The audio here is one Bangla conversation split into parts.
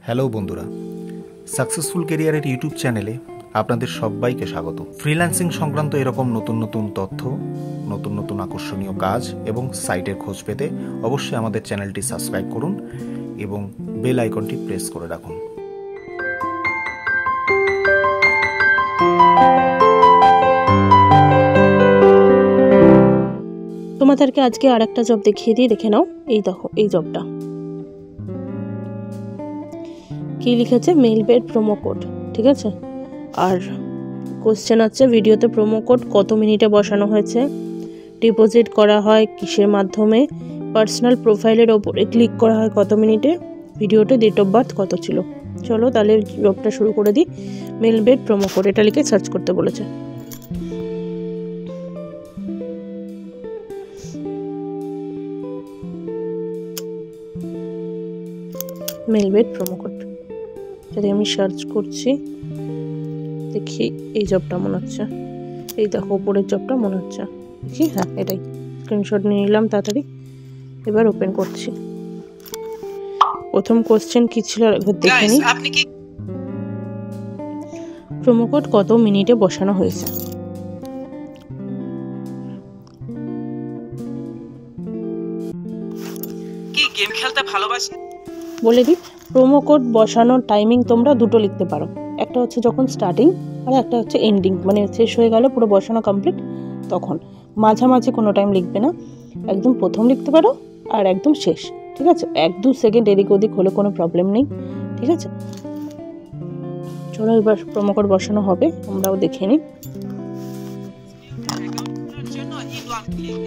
হ্যালো বন্ধুরা, সাকসেসফুল ক্যারিয়ারের ইউটিউব চ্যানেলে আপনাদের সবাইকে স্বাগত। ফ্রিল্যান্সিং সংক্রান্ত এরকম নতুন নতুন তথ্য, নতুন নতুন আকর্ষণীয় কাজ এবং সাইটের খোঁজ পেতে অবশ্যই আমাদের চ্যানেলটি সাবস্ক্রাইব করুন এবং বেল আইকনটি প্রেস করে রাখুন। তোমাদেরকে আজকে আরেকটা জব দেখিয়ে দিই, দেখে নাও। এই দেখো, এই জবটা কি লিখেছে, মেল বেড প্রোমো কোড, ঠিক আছে। আর কোশ্চেন হচ্ছে ভিডিওতে প্রোমো কোড কত মিনিটে বসানো হয়েছে, ডিপোজিট করা হয় কিসের মাধ্যমে, পার্সোনাল প্রোফাইলের ওপরে ক্লিক করা হয় কত মিনিটে, ভিডিওতে ডেট অফ বার্থ কত ছিল। চলো তাহলে জবটা শুরু করে দিই। মেল বেড প্রোমো কোড এটা লিখে সার্চ করতে বলেছে। মেল বেড প্রোমো কোড যদি আমি সার্চ করছি, দেখি এই জবটা মনে হচ্ছে, এই দেখো উপরের জবটা মনে হচ্ছে, দেখি হ্যাঁ এটাই। স্ক্রিনশট নিয়ে নিলাম তাড়াতাড়ি, এবার ওপেন করছি। প্রথম কোশ্চেন কি ছিল একবার দেখে নিই। প্রোমো কোড কত মিনিটে বসানো হয়েছে। কি গেম খেলতে ভালোবাসেন? বলে দিই, প্রোমো কোড বসানোর টাইমিং তোমরা দুটো লিখতে পারো। একটা হচ্ছে যখন স্টার্টিং, আর একটা হচ্ছে এন্ডিং, মানে শেষ হয়ে গেল পুরো বসানো কমপ্লিট তখন। মাঝামাঝি কোনো টাইম লিখবে না, একদম প্রথম লিখতে পারো আর একদম শেষ, ঠিক আছে। 1-2 সেকেন্ড এদিক ওদিক হলে কোনো প্রবলেম নেই, ঠিক আছে। চলো এবার প্রোমো কোড বসানো হবে, আমরাও দেখে নিই।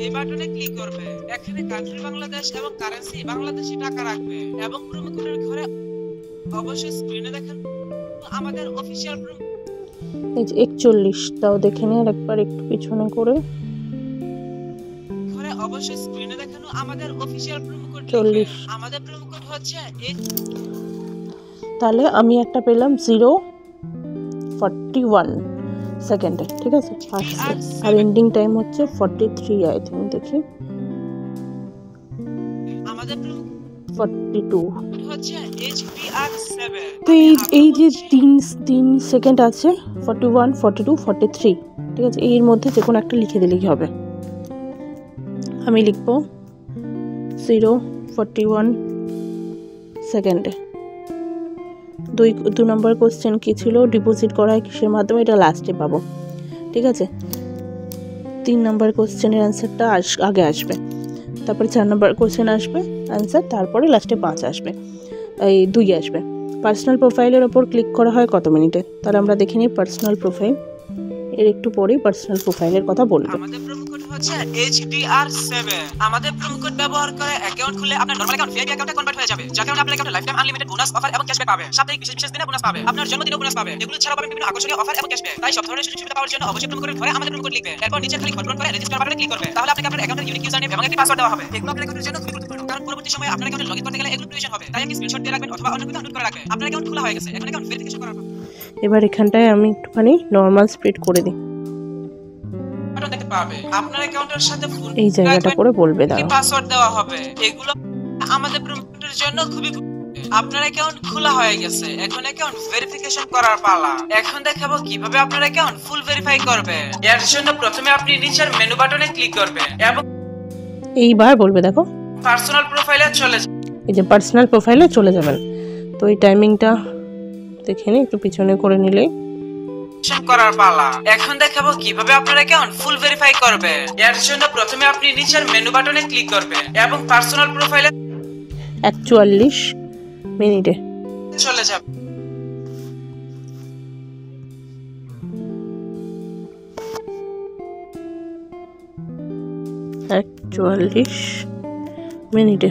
এই বাটনে ক্লিক করবে, এখানে কান্ট্রি বাংলাদেশ এবং কারেন্সি বাংলাদেশি টাকা রাখবে এবং প্রোমো কোডের ঘরে অবশ্যই স্ক্রিনে দেখেন আমাদের অফিশিয়াল এই যে 41, তাও দেখে নিই আর একবার একটু পিছনে করে। ঘরে অবশ্যই স্ক্রিনে দেখেন আমাদের অফিশিয়াল প্রোমো কোড 40। আমাদের প্রোমো কোড হচ্ছে তাহলে আমি একটা পেলাম 0:41 সেকেন্ডে, ঠিক আছে। আর এন্ডিং টাইম হচ্ছে 43 আই থিঙ্ক, দেখি আমাদের 42 হচ্ছে HPR7। তো এই যে 3 সেকেন্ড আছে, 41, 42, 43, ঠিক আছে। এর মধ্যে যে কোনো একটা লিখে দিলেই হবে। আমি লিখবো 0:41 সেকেন্ডে। 2 নম্বর কোশ্চেন কি ছিল, ডিপোজিট করা হয় কিসের মাধ্যমে, এটা লাস্টে পাবো, ঠিক আছে। 3 নম্বর কোশ্চেনের অ্যান্সারটা আগে আসবে, তারপরে 4 নম্বর কোশ্চেন আসবে অ্যান্সার, তারপরে লাস্টে 5 আসবে, এই 2 আসবে। পার্সোনাল প্রোফাইলের ওপর ক্লিক করা হয় কত মিনিটে, তাহলে আমরা দেখে নিই পার্সোনাল প্রোফাইল। এর একটু পরেই পার্সোনাল প্রোফাইলের কথা বলবো। আমাদের প্রোমো কোড হচ্ছে HDR7। আমাদের প্রোমো কোড ব্যবহার করে অ্যাকাউন্ট খুলে আপনার নরমাল অ্যাকাউন্ট ভিআইপি অ্যাকাউন্টে কনভার্ট হয়ে যাবে, যার কারণে আপনার অ্যাকাউন্টে লাইফটাইম আনলিমিটেড বোনাস অফার এবং ক্যাশব্যাক পাবে। সাপ্তাহিক বিশেষ দিনে বোনাস পাবে, আপনার জন্মদিনে বোনাস পাবে। এগুলো ছাড়াও পাবেন বিভিন্ন আকর্ষণীয় অফার এবং ক্যাশব্যাক। তাই সব ধরনের সুযোগ সুবিধা পাওয়ার জন্য অবশ্যই প্রোমো কোডের ঘরে আমাদের প্রোমো কোড লিখবে, এরপর নিচে খালি ঘর করে রেজিস্টার বাটনে ক্লিক করবে। তাহলে আপনাকে আপনার অ্যাকাউন্টের ইউনিক ইউজার নেম এবং একটি পাসওয়ার্ড দেওয়া হবে। এগুলো আপনার অ্যাকাউন্টের জন্য খুবই গুরুত্বপূর্ণ, কারণ পরবর্তী সময়ে আপনার অ্যাকাউন্টে লগইন করতে গেলে এগুলো প্রয়োজন হবে। তাই একটি স্ক্রিনশট দিয়ে রাখবেন অথবা অন্য কোথাও নোট করে রাখবেন। আপনার অ্যাকাউন্ট খোলা হয়ে গেছে, এখন অ্যাকাউন্ট ভেরিফিকেশন করার পর এবার এখানটায় আমি একটুখানি নরমাল স্প্লিট করে দিই, দেখতে পাবে আপনার অ্যাকাউন্টের সাথে ফুল এই জায়গাটা করে বলবে দাও পাসওয়ার্ড দেওয়া হবে। এগুলো আমাদের প্রোমো কোডের জন্য খুবই আপনার অ্যাকাউন্ট খোলা হয়ে গেছে, এখন অ্যাকাউন্ট ভেরিফিকেশন করার পালা। এখন দেখাবো কিভাবে আপনার অ্যাকাউন্ট ফুল ভেরিফাই করবে। এর জন্য প্রথমে আপনি নিচের মেনু বাটনে ক্লিক করবেন এবং এইবার বলবে দেখো পার্সোনাল প্রোফাইলে চলে যাবেন। এই যে পার্সোনাল প্রোফাইলে চলে যাবেন। তো এই টাইমিংটা দেখে নিই, একটু পিছনে করে নিলে করার পালা। এখন দেখাবো কিভাবে আপনার অ্যাকাউন্ট ফুল ভেরিফাই করবে। এর জন্য প্রথমে আপনি নিচের মেনু বাটনে ক্লিক করবেন এবং পার্সোনাল প্রোফাইলে 41 মিনিটে চলে যাবেন। 41 মিনিটে।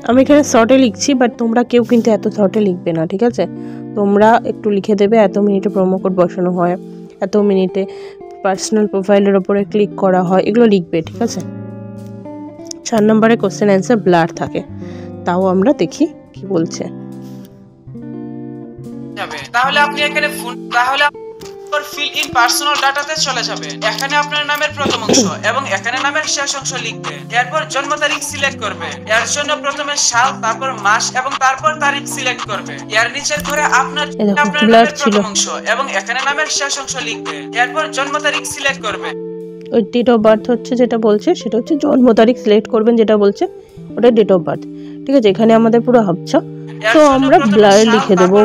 আমি এখানে শর্টে লিখছি, বাট তোমরা কেউ কিন্তু এত শর্টে লিখবে না, ঠিক আছে। তোমরা একটু লিখে দেবে এত মিনিটে প্রোমো কোড বসানো হয়, এত মিনিটে পার্সোনাল প্রোফাইলের ওপরে ক্লিক করা হয়, এগুলো লিখবে, ঠিক আছে। 4 নম্বরে কোশ্চেন অ্যান্সার ব্লার থাকে, তাও আমরা দেখি কি বলছে। তাহলে আপনি এখানে ফোন তাহলে ফিল ইন পার্সোনাল ডাটাতে চলে যাবে। এখানে আপনার নামের প্রথম অংশ এবং এখানে নামের শেষ অংশ লিখবে। এরপর জন্ম তারিখ সিলেক্ট করবে। এর জন্য প্রথমে সাল, তারপর মাস এবং তারপর তারিখ সিলেক্ট করবে। এর নিচের ঘরে আপনার নামের প্রথম অংশ এবং এখানে নামের শেষ অংশ লিখবে। এরপর জন্ম তারিখ সিলেক্ট করবে। ওই ডেট অফ বার্থ হচ্ছে যেটা বলছে সেটা হচ্ছে জন্ম তারিখ সিলেক্ট করবেন, যেটা বলছে ওটা ডেট অফ বার্থ। ঠিক আছে, এখানে আমাদের পুরো হাবছা। তো আমরা ব্লার লিখে দেবো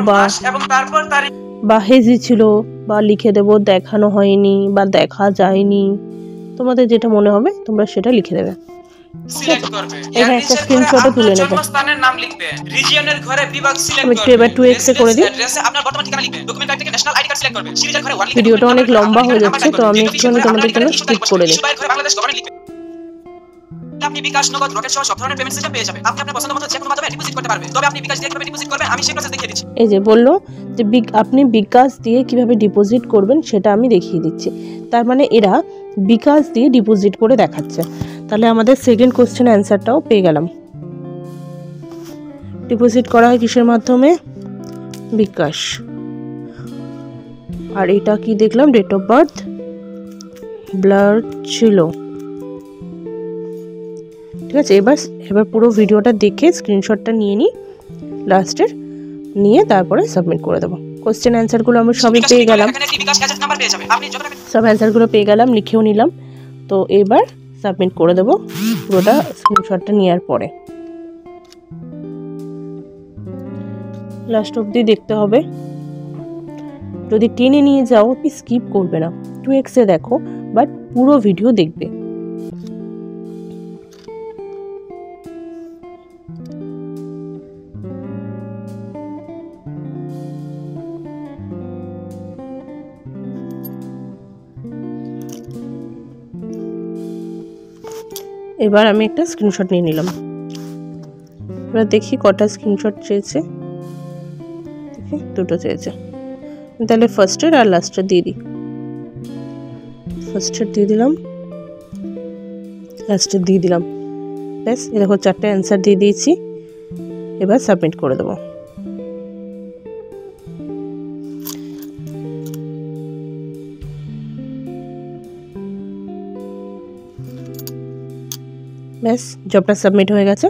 বা হেজি ছিল বা লিখে দেবো দেখানো হয়নি বা দেখা যায়নি, তোমাদের যেটা মনে হবে তোমরা সেটা লিখে দেবে। সিলেক্ট করবে। এখানে একটা স্ক্রিনশটও তুলে নেবে। জন্মস্থানের নাম লিখবে। রিজিয়নের ঘরে বিভাগ সিলেক্ট করবে। এবার 2x এ করে দিই। অ্যাড্রেসে আপনার বর্তমান ঠিকানা লিখবে। ডকুমেন্ট টাইপ থেকে ন্যাশনাল আইডি কার্ড সিলেক্ট করবে। সিরিজের ঘরে 1 লিখবে। ভিডিওটা অনেক লম্বা হয়ে যাচ্ছে, তো আমি একটুখানি তোমাদের জন্য স্কিপ করে দিই। বাংলাদেশ গভর্নমেন্ট লিখবে। আপনি বিকাশ, নগদ, রকেট সহ সব ধরনের পেমেন্ট সিস্টেম পেয়ে যাবেন। আপনি আপনার পছন্দ মতো যে কোনো মাধ্যমে ডিপোজিট করতে পারবেন। তবে আপনি বিকাশ দিয়ে কিভাবে ডিপোজিট করবেন আমি সেই প্রসেস দেখিয়ে দিচ্ছি। এই যে বললো যে আপনি বিকাশ দিয়ে কিভাবে ডিপোজিট করবেন সেটা আমি দেখিয়ে দিচ্ছি। তার মানে এরা বিকাশ দিয়ে ডিপোজিট করে দেখাচ্ছে। তাহলে আমাদের সেকেন্ড কোশ্চেন অ্যান্সারটাও পেয়ে গেলাম। ডিপোজিট করা হয় কিসের মাধ্যমে? বিকাশ। আর এটা কি দেখলাম? ডেট অফ বার্থ ব্লার ছিল। ঠিক আছে, এবার পুরো ভিডিওটা দেখে স্ক্রিনশটটা নিয়ে নিই লাস্টের, নিয়ে তারপরে সাবমিট করে দেবো। কোশ্চেন অ্যান্সারগুলো আমি সবই পেয়ে গেলাম, সব অ্যান্সারগুলো পেয়ে গেলাম, লিখেও নিলাম। তো এবার সাবমিট করে দেবো পুরোটা স্ক্রিনশটটা নেওয়ার পরে। লাস্ট অবধি দেখতে হবে। যদি টেনে নিয়ে যাও কি স্কিপ করবে না, 2x এ দেখো, বাট পুরো ভিডিও দেখবে। এবার আমি একটা স্ক্রিনশট নিয়ে নিলাম। এবার দেখি কটা স্ক্রিনশট চেয়েছে। দেখি দুটো চেয়েছে, তাহলে ফার্স্টের আর লাস্টের দিয়ে দিই। ফার্স্টের দিয়ে দিলাম, লাস্টের দিয়ে দিলাম। ব্যাস, এ দেখো 4টে অ্যান্সার দিয়ে দিয়েছি। এবার সাবমিট করে দেবো। ব্যাস, জবটা সাবমিট হয়ে গেছে।